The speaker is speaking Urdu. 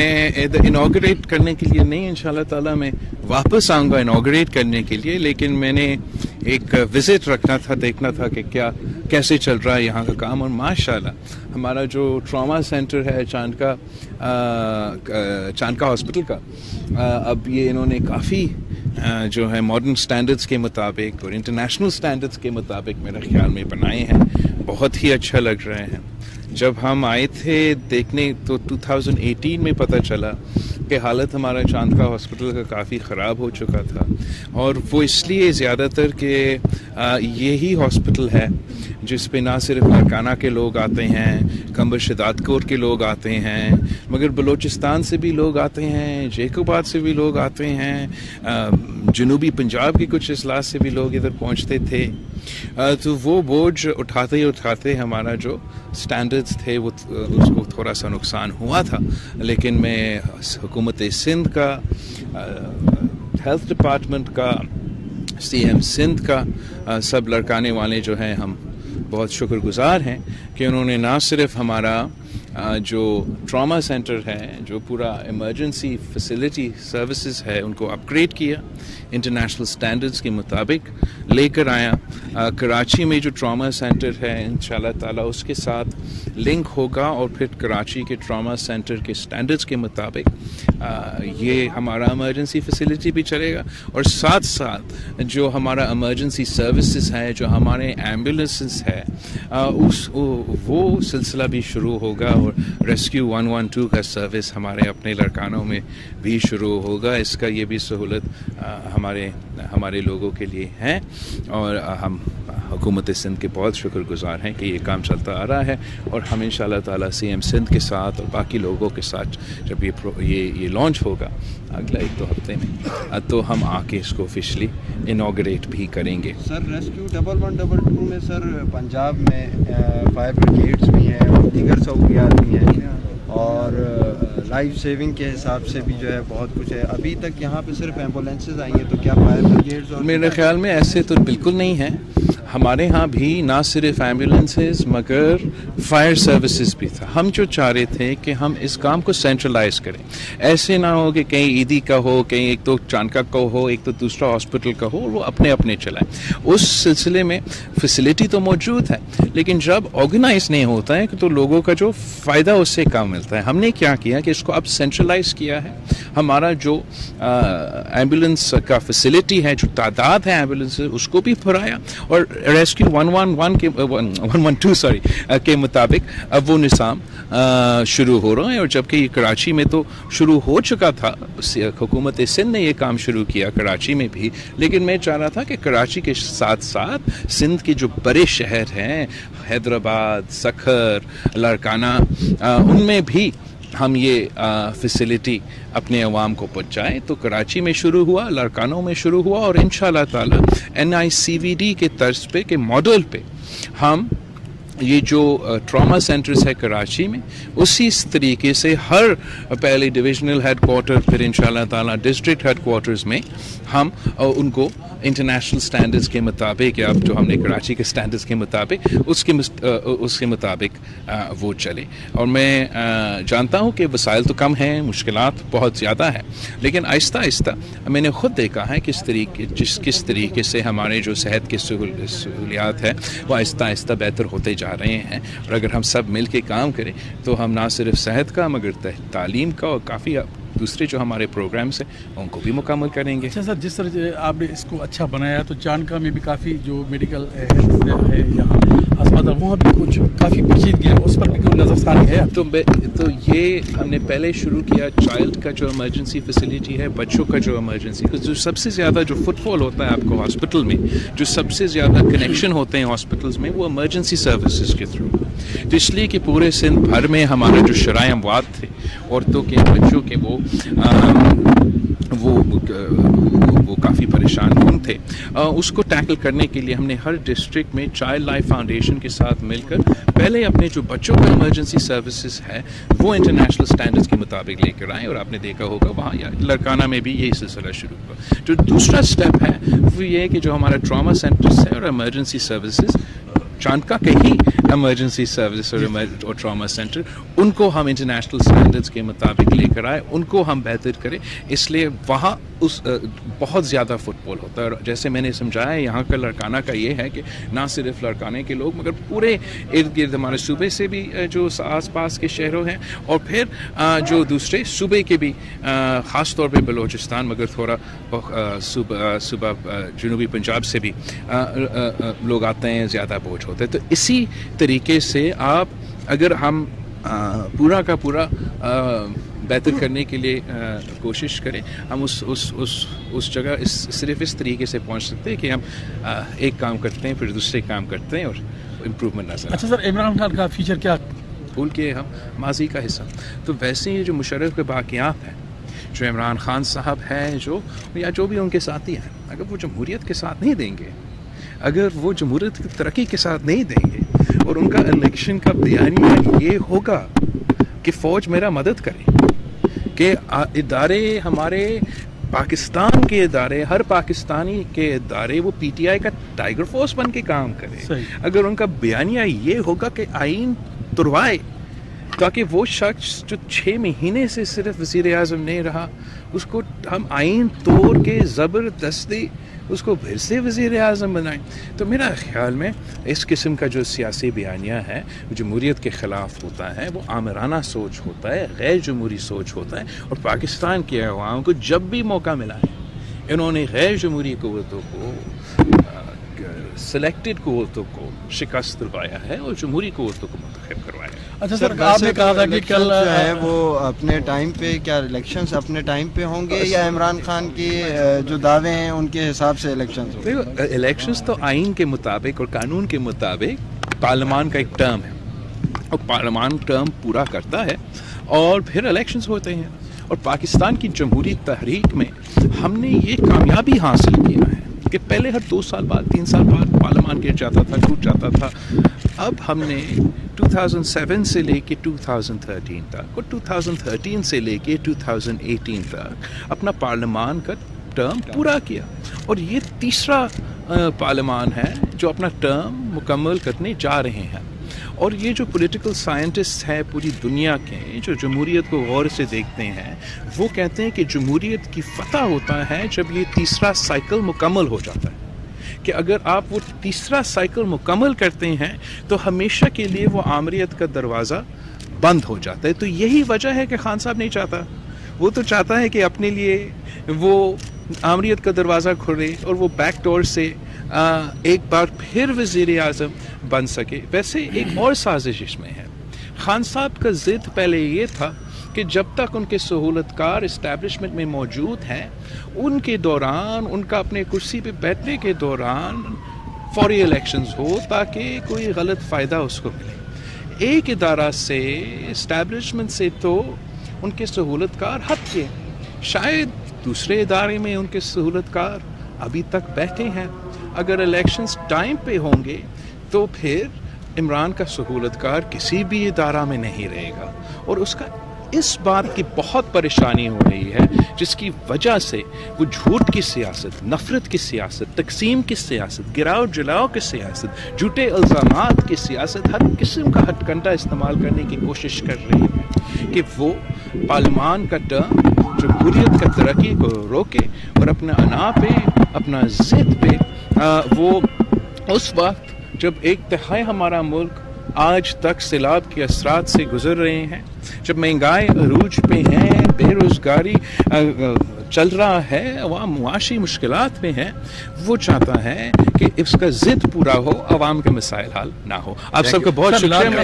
میں انوگریٹ کرنے کے لیے نہیں، انشاءاللہ تعالیٰ میں واپس آؤں گا انوگریٹ کرنے کے لیے، لیکن میں نے ایک وزٹ رکھنا تھا، دیکھنا تھا کہ کیسے چل رہا ہے یہاں کا کام. اور ماشاءاللہ ہمارا جو ٹراما سینٹر ہے چاندکا ہاسپٹل کا، اب یہ انہوں نے کافی جو ہے ماڈرن سٹینڈرڈز کے مطابق اور انٹرنیشنل سٹینڈرڈز کے مطابق میرے خیال میں بنائے ہیں. بہت ہی اچھا لگ رہے ہیں. جب ہم آئے تھے دیکھنے تو 2018 میں پتہ چلا کہ حالت ہمارا چاندکا ہاسپٹل کا کافی خراب ہو چکا تھا، اور وہ اس لیے زیادہ تر کہ یہی ہاسپٹل ہے جس پہ نہ صرف لاڑکانہ کے لوگ آتے ہیں، کمبر شداد کوٹ کے لوگ آتے ہیں، مگر بلوچستان سے بھی لوگ آتے ہیں، جیکوباد سے بھی لوگ آتے ہیں، جنوبی پنجاب کے کچھ اضلاع سے بھی لوگ ادھر پہنچتے تھے. تو وہ بوجھ اٹھاتے ہمارا جو سٹینڈرڈز تھے وہ اس کو تھوڑا سا نقصان ہوا تھا. لیکن میں حکومت سندھ کا، ہیلتھ ڈپارٹمنٹ کا، سی ایم سندھ کا، سب لڑکانے والے جو ہیں ہم بہت شکر گزار ہیں کہ انہوں نے نہ صرف ہمارا جو ٹراما سینٹر ہے، جو پورا ایمرجنسی فیسلٹی سروسز ہے، ان کو اپ گریڈ کیا، انٹرنیشنل سٹینڈرڈز کے مطابق لے کر آیا. کراچی میں جو ٹراما سینٹر ہے انشاءاللہ تعالیٰ اس کے ساتھ لنک ہوگا، اور پھر کراچی کے ٹراما سینٹر کے سٹینڈرڈز کے مطابق یہ ہمارا ایمرجنسی فیسلٹی بھی چلے گا، اور ساتھ ساتھ جو ہمارا ایمرجنسی سروسز ہے، جو ہمارے ایمبولینسز ہے، وہ سلسلہ بھی شروع ہوگا، اور ریسکیو 112 کا سروس ہمارے اپنے لڑکانوں میں بھی شروع ہوگا. اس کا یہ بھی سہولت ہمارے لوگوں کے لیے ہے، اور ہم حکومت سندھ کے بہت شکر گزار ہیں کہ یہ کام چلتا آ رہا ہے. اور ہم انشاءاللہ تعالیٰ سی ایم سندھ کے ساتھ اور باقی لوگوں کے ساتھ جب یہ لانچ ہوگا اگلا 1-2 ہفتے میں، تو ہم آ کے اس کو آفیشلی انوگریٹ بھی کریں گے. سر ریسکیو 1112 میں سر پنجاب میں فائر بریگیڈز بھی ہیں اور دیگر سہولیات بھی ہیں، اور لائف سیونگ کے حساب سے بھی جو ہے بہت کچھ ہے. ابھی تک یہاں پہ صرف ایمبولینسز آئی ہیں، تو کیا فائر بریگیڈز؟ اور میرے خیال میں ایسے تو بالکل نہیں ہے. ہمارے ہاں بھی نہ صرف ایمبولینسز مگر فائر سروسز بھی تھا. ہم جو چاہ رہے تھے کہ ہم اس کام کو سینٹرلائز کریں، ایسے نہ ہو کہ کہیں ایدی کا ہو، کہیں ایک تو چاندکا کا ہو، ایک تو دوسرا ہاسپٹل کا ہو، وہ اپنے چلائیں. اس سلسلے میں فیسلٹی تو موجود ہے، لیکن جب آرگنائز نہیں ہوتا ہے تو لوگوں کا جو فائدہ اس سے کم ملتا ہے. ہم نے کیا کیا کہ اس کو اب سینٹرلائز کیا ہے. ہمارا جو ایمبولینس کا فیسلٹی ہے، جو تعداد ہے ایمبولینس اس کو بھی بڑھایا، اور ریسکیو 112 کے مطابق اب وہ نظام شروع ہو رہا ہے. اور جبکہ یہ کراچی میں تو شروع ہو چکا تھا، حکومت سندھ نے یہ کام شروع کیا کراچی میں بھی، لیکن میں چاہ رہا تھا کہ کراچی کے ساتھ ساتھ سندھ کے جو بڑے شہر ہیں، حیدرآباد، سکھر، لاڑکانہ، ان میں بھی ہم یہ فیسلٹی اپنے عوام کو پہنچائیں. تو کراچی میں شروع ہوا، لاڑکانوں میں شروع ہوا، اور انشاءاللہ تعالی NICVD کے طرز پہ کے ماڈل پہ ہم یہ جو ٹراما سینٹرز ہے کراچی میں، اسی طریقے سے ہر پہلے ڈویژنل ہیڈ کوارٹر، پھر انشاءاللہ تعالی ڈسٹرکٹ ہیڈ کوارٹرز میں ہم ان کو انٹرنیشنل سٹینڈرڈز کے مطابق، یا جو ہم نے کراچی کے سٹینڈرڈز کے مطابق اس کے مطابق وہ چلے. اور میں جانتا ہوں کہ وسائل تو کم ہیں، مشکلات بہت زیادہ ہیں، لیکن آہستہ آہستہ میں نے خود دیکھا ہے کس طریقے سے ہمارے جو صحت کی سہولیات ہے وہ آہستہ آہستہ بہتر ہوتے جا رہے ہیں. اور اگر ہم سب مل کے کام کریں تو ہم نہ صرف صحت کا مگر تعلیم کا اور کافی دوسرے جو ہمارے پروگرامس ہیں ان کو بھی مکمل کریں گے. اچھا سر، جس طرح آپ نے اس کو اچھا بنایا تو چاندکا میں بھی کافی جو میڈیکل ہیلتھ ہے یہاں اسپتال، وہاں بھی کچھ کافی پیچیدگی ہے، اس پر بھی کوئی نظر ثانی ہے؟ تو یہ ہم نے پہلے شروع کیا چائلڈ کا جو ایمرجنسی فیسلٹی ہے، بچوں کا جو ایمرجنسی، جو سب سے زیادہ جو فٹ فال ہوتا ہے آپ کو ہاسپٹل میں، جو سب سے زیادہ کنیکشن ہوتے ہیں ہاسپٹلز میں، وہ ایمرجنسی سروسز کے تھرو. تو اس لیے کہ پورے سندھ بھر میں ہمارا جو شرائع اموات تھے عورتوں کے، بچوں کے، وہ کافی پریشان کن تھے. اس کو ٹیکل کرنے کے لیے ہم نے ہر ڈسٹرکٹ میں چائلڈ لائف فاؤنڈیشن کے ساتھ مل کر پہلے اپنے جو بچوں کا ایمرجنسی سروسز ہے وہ انٹرنیشنل سٹینڈرڈز کے مطابق لے کر آئیں. اور آپ نے دیکھا ہوگا وہاں لڑکانہ میں بھی یہی سلسلہ شروع ہوا. جو دوسرا سٹیپ ہے وہ یہ ہے کہ جو ہمارا ٹراما سینٹرز ہے اور ایمرجنسی سروسز چاندکا کے ہی ایمرجنسی سروس اور ٹراما سینٹر ان کو ہم انٹرنیشنل اسٹینڈرڈس کے مطابق لے کر آئے, ان کو ہم بہتر کریں. اس لیے وہاں بہت زیادہ فٹ بال ہوتا ہے. اور جیسے میں نے سمجھایا یہاں کا لڑکانہ کا یہ ہے کہ نہ صرف لڑکانے کے لوگ مگر پورے ارد گرد ہمارے صوبے سے بھی جو آس پاس کے شہروں ہیں اور پھر جو دوسرے صوبے کے بھی, خاص طور پہ بلوچستان مگر تھوڑا صوبہ جنوبی پنجاب سے بھی لوگ آتے ہیں, زیادہ بوجھ ہوتے ہیں. تو اسی طریقے سے آپ اگر ہم پورا کا پورا بہتر کرنے کے لیے کوشش کریں, ہم اس جگہ صرف اس طریقے سے پہنچ سکتے ہیں کہ ہم ایک کام کرتے ہیں پھر دوسرے کام کرتے ہیں اور امپروومنٹ نظر. اچھا سر, عمران خان کا فیچر کیا بھول کے ہم ماضی کا حصہ. تو ویسے ہی جو مشرف کے باقیات ہیں, جو عمران خان صاحب ہیں جو یا جو بھی ان کے ساتھی ہیں, اگر وہ جمہوریت کے ساتھ نہیں دیں گے, اگر وہ جمہوریت کی ترقی کے ساتھ نہیں دیں گے, اور ان کا الیکشن کا بیانیہ یہ ہوگا کہ فوج میرا مدد کرے, کہ ادارے ہمارے پاکستان کے ادارے, ہر پاکستانی کے ادارے وہ پی ٹی آئی کا ٹائیگر فورس بن کے کام کرے, اگر ان کا بیانیہ یہ ہوگا کہ آئین توڑوائے تاکہ وہ شخص جو 6 مہینے سے صرف وزیر اعظم نہیں رہا اس کو ہم آئین توڑ کے زبردستی اس کو پھر سے وزیر اعظم بنائیں. تو میرا خیال میں اس قسم کا جو سیاسی بیانیہ ہے جمہوریت کے خلاف ہوتا ہے, وہ آمرانہ سوچ ہوتا ہے, غیر جمہوری سوچ ہوتا ہے. اور پاکستان کے عوام کو جب بھی موقع ملا ہے انہوں نے غیر جمہوری قوتوں کو, سلیکٹڈ قوتوں کو شکست دلوایا ہے اور جمہوری قوتوں کو منتخب کروایا ہے. اچھا سر, آپ نے کہا تھا کہ کل جو ہے وہ اپنے ٹائم پہ, کیا الیکشنز اپنے ٹائم پہ ہوں گے یا عمران خان کی جو دعوے ہیں ان کے حساب سے الیکشنز ہوں گے؟ الیکشنز تو آئین کے مطابق اور قانون کے مطابق پارلیمان کا ایک ٹرم ہے, اور پارلیمان ٹرم پورا کرتا ہے اور پھر الیکشنز ہوتے ہیں. اور پاکستان کی جمہوری تحریک میں ہم نے یہ کامیابی حاصل کیا ہے کہ پہلے ہر 2 سال بعد 3 سال بعد پارلیمان گر جاتا تھا, ٹوٹ جاتا تھا. اب ہم نے 2007 سے لے کے 2013 تک اور 2013 سے لے کے 2018 تک اپنا پارلیمان کا ٹرم پورا کیا, اور یہ تیسرا پارلیمان ہے جو اپنا ٹرم مکمل کرنے جا رہے ہیں. اور یہ جو پولیٹیکل سائنٹسٹ ہیں پوری دنیا کے جو جمہوریت کو غور سے دیکھتے ہیں, وہ کہتے ہیں کہ جمہوریت کی فتح ہوتا ہے جب یہ تیسرا سائیکل مکمل ہو جاتا ہے, کہ اگر آپ وہ تیسرا سائیکل مکمل کرتے ہیں تو ہمیشہ کے لیے وہ آمریت کا دروازہ بند ہو جاتا ہے. تو یہی وجہ ہے کہ خان صاحب نہیں چاہتا, وہ تو چاہتا ہے کہ اپنے لیے وہ آمریت کا دروازہ کھولے اور وہ بیک ڈور سے ایک بار پھر وزیر اعظم بن سکے. ویسے ایک اور سازش اس میں ہے. خان صاحب کا ضد پہلے یہ تھا کہ جب تک ان کے سہولت کار اسٹیبلشمنٹ میں موجود ہیں ان کے دوران, ان کا اپنے کرسی پہ بیٹھنے کے دوران فوری الیکشنز ہو تاکہ کوئی غلط فائدہ اس کو ملے. ایک ادارہ سے, اسٹیبلشمنٹ سے تو ان کے سہولت کار ہٹ کے, شاید دوسرے ادارے میں ان کے سہولت کار ابھی تک بیٹھے ہیں. اگر الیکشنز ٹائم پہ ہوں گے تو پھر عمران کا سہولت کار کسی بھی ادارہ میں نہیں رہے گا, اور اس کا اس بات کی بہت پریشانی ہو رہی ہے جس کی وجہ سے وہ جھوٹ کی سیاست, نفرت کی سیاست, تقسیم کی سیاست, گراؤ جلاؤ کی سیاست, جھوٹے الزامات کی سیاست, ہر قسم کا ہتھ کنڈا استعمال کرنے کی کوشش کر رہی ہے کہ وہ پارلیمان کا ٹرم جمہوریت کا ترقی کو روکے اور اپنا انا پہ, اپنا ضد پہ وہ اس وقت جب 1/3 ہمارا ملک آج تک سیلاب کے اثرات سے گزر رہے ہیں, جب مہنگائی عروج پہ ہیں, بے روزگاری چل رہا ہے, عوام معاشی مشکلات میں ہیں, وہ چاہتا ہے کہ اس کا ضد پورا ہو, عوام کے مسائل حل نہ ہو. آپ سب کو بہت شکریہ.